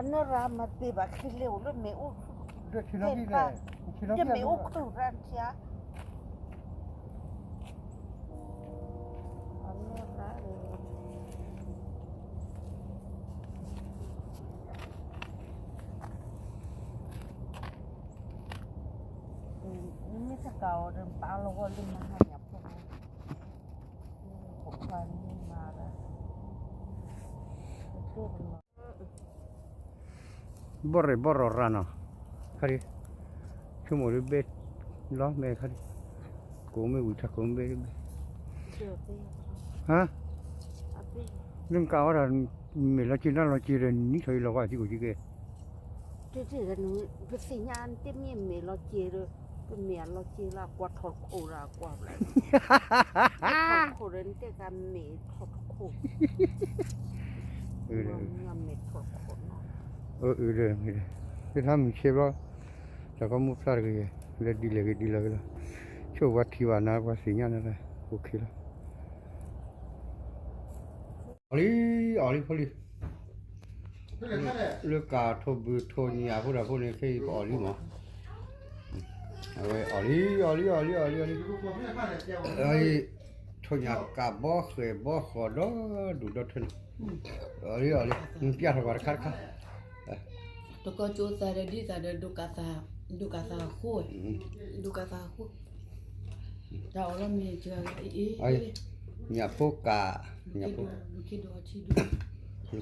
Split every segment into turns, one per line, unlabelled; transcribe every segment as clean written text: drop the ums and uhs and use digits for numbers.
Ano ramat di ba kiliw lo me u
저 기러기가
je me u kuran sia. Ano ra ini sekarang palu kali mahanya pun. Bukan marah. Itu
borre rana khari chumori be lo me khari ko me ucha ko be ha nim ka ora me la china lo chi re ni thoi lo ga chi ko chi ke
cái nó cái xì nhan tiếp nhiên mẹ lo chia rồi cái mẹ lo chia là quạt thọt khổ là quạt lại thọt khổ đến cái cam mẹ thọt khổ ngầm mẹ thọt khổ nó
rồi cái tham chế lo cho có một sao cái là đi là chỗ vật thì vào nào vào xí nhau này ok là oli lừa cả thô bự thô nhà củaเราnày cái oli mà rồi oli ấy thô nhà cả bó khề bó khó đó đủ đó thôi oli piar vào khát
tôi có chỗ ra đây đi ra đây du casa khô đào lắm mình chưa
ấy nhà phố cả nhà phố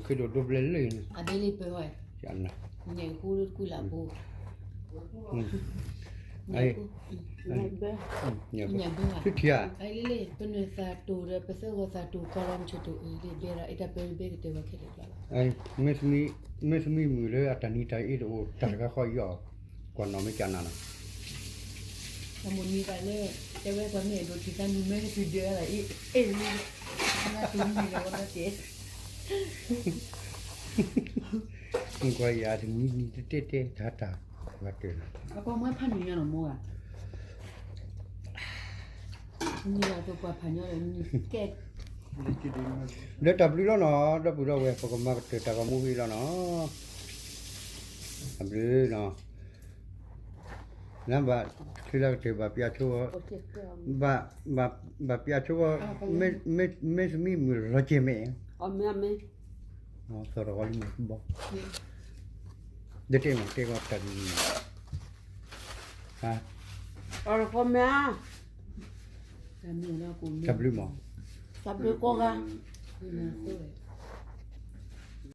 khi đồ đục lên lên
à đây đi về hỏi
chẳng nào
nhà khu được cùi là bù
ấy nhà thứ thiệt
ấy lấy bên này sa tù rồi bây giờ sa tù column cho tù đi về ra ít bên bên cái vào cái đó
ấy mấy mười lứa ở trên này ít đồ tất cả khỏi giỏ còn nó mới chán nào
là một như vậy đấy cái vậy có mẹ đồ thì ta nuôi mấy cái video là ít nó tốn gì là nó chết
không có gì thì mình tê thả và tiền
nó có mấy pan nhiều nó mua à như là tôi qua pan nhiều là cái
để tập đi nó tập đi về phải có mà để tập mua đi nó tập đi nó nè bà khi là thì bà bia chua bà bia chua mấy mười lo chè mẹ
mẹ
nó sau đó gọi một bó để trên một tầng ha
con mẹ
tập lưu mà
tập được con à